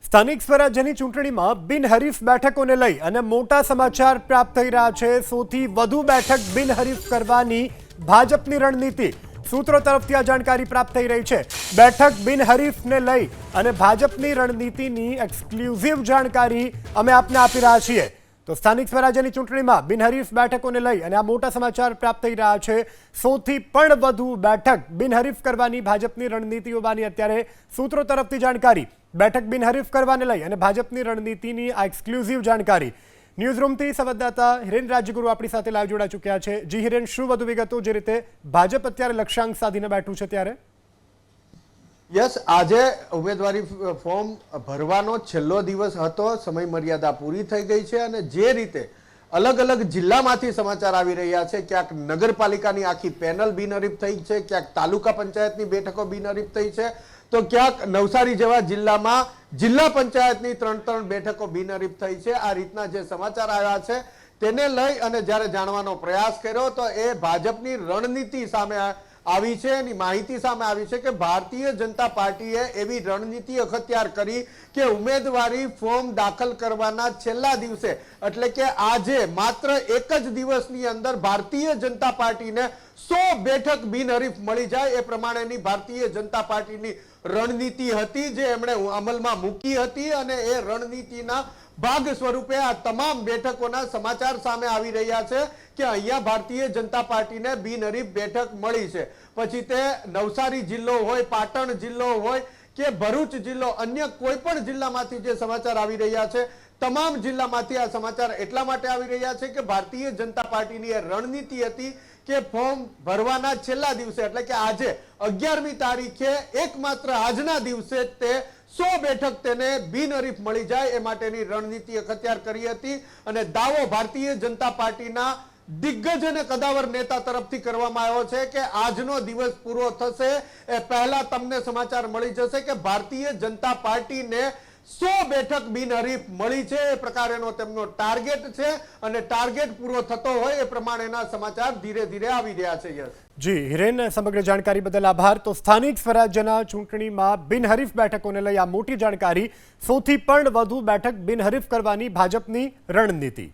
સ્થાનિક સ્વરાજ્યની ચૂંટણીમાં બિનહરીફ બેઠકોને લઈ અને મોટા સમાચાર પ્રાપ્ત થઈ રહ્યા છે। સૌથી વધુ બેઠક બિનહરીફ કરવાની ભાજપની રણનીતિ સૂત્રો તરફથી આ જાણકારી પ્રાપ્ત થઈ રહી છે। બેઠક બિનહરીફને લઈ અને ભાજપની રણનીતિની એક્સક્લુઝિવ જાણકારી અમે આપને આપી રહ્યા છીએ। તો સ્થાનિક સ્વરાજ્યની ચૂંટણીમાં બિનહરીફ બેઠકોને લઈ અને આ મોટા સમાચાર પ્રાપ્ત થઈ રહ્યા છે। સૌથી પણ વધુ બેઠક બિનહરીફ કરવાની ભાજપની રણનીતિ હોવાની અત્યારે સૂત્રો તરફથી જાણકારી। બેઠક બિનહરીફ કરવાને લઈ અને ભાજપની રણનીતિની આ એક્સક્લુઝિવ જાણકારી ન્યૂઝરૂમથી સંવાદદાતા હિરેન રાજ્યગુરુ આપણી સાથે લાઈવ જોડાઈ ચૂક્યા છે। જી હિરેન, શું વધુ વિગતો? જે રીતે ભાજપ અત્યારે લક્ષ્યાંક સાધીને બેઠું છે ત્યારે યસ, આજે ઉમેદવારી ફોર્મ ભરવાનો છેલ્લો દિવસ હતો। સમય મર્યાદા પૂરી થઈ ગઈ છે અને જે રીતે અલગ અલગ જિલ્લામાંથી સમાચાર આવી રહ્યા છે, ક્યાંક નગરપાલિકાની આખી પેનલ બિનહરીફ થઈ છે, ક્યાંક તાલુકા પંચાયતની બેઠકો બિનહરીફ થઈ છે, તો ક્યાંક નવસારી જેવા જિલ્લામાં જિલ્લા પંચાયતની 3 બેઠકો બિનહરીફ થઈ છે। આ રીતના જે સમાચાર આવ્યા છે તેને લઈ અને જ્યારે જાણવાનો પ્રયાસ કર્યો તો એ ભાજપની રણનીતિ સામે આવી છે। એની માહિતી સામે આવી છે કે ભારતીય જનતા પાર્ટીએ એવી રણનીતિ અખત્યાર કરી કે ઉમેદવારી ફોર્મ દાખલ કરવાના છેલ્લા દિવસે એટલે કે આજે માત્ર એક જ દિવસની અંદર ભારતીય જનતા પાર્ટીને 100 બેઠક બિનહરીફ મળી જાય એ પ્રમાણેની ભારતીય જનતા પાર્ટીની રણનીતિ હતી જે એમણે અમલમાં મૂકી હતી અને એ રણનીતિના ભાગ સ્વરૂપે આ તમામ બેઠકોના સમાચાર સામે આવી રહ્યા છે કે અહીંયા ભારતીય જનતા પાર્ટીને બિનહરીફ બેઠક મળી છે। પછી તે નવસારી જિલ્લો હોય, પાટણ જિલ્લો હોય કે ભરૂચ જિલ્લો, અન્ય કોઈ પણ જિલ્લામાંથી જે સમાચાર આવી રહ્યા છે તમામ જિલ્લામાંથી આ સમાચાર એટલા માટે આવી રહ્યા છે કે ભારતીય જનતા પાર્ટીની એ રણનીતિ હતી કે ફોર્મ ભરવાના છેલ્લા દિવસે એટલે કે આજે 11મી તારીખે એકમાત્ર આજના દિવસે તે 100 બેઠક તેને બિનહરીફ મળી જાય એ માટેની રણનીતિ અખત્યાર કરી હતી અને દાવો ભારતીય જનતા પાર્ટીના દિગ્ગજ અને કદાવર નેતા તરફથી કરવામાં આવ્યો છે કે આજનો દિવસ પૂરો થશે એ પહેલા તમને સમાચાર મળી જશે કે ભારતીય જનતા પાર્ટીને 100 બેઠક બિનહરીફ મળી છે। એ પ્રકારેનો તેમનો ટાર્ગેટ છે અને ટાર્ગેટ પૂરો થતો હોય એ પ્રમાણેના સમાચાર ધીરે ધીરે આવી રહ્યા છે। યસ જી હિરેન, સમગ્ર જાણકારી બદલ આભાર। તો સ્થાનિક સ્વરાજ્યના ચૂંટણીમાં બિનહરીફ બેઠકોને લઈ આ મોટી જાણકારી, સૌથી પણ વધુ બેઠક બિનહરીફ કરવાની ભાજપની રણનીતિ।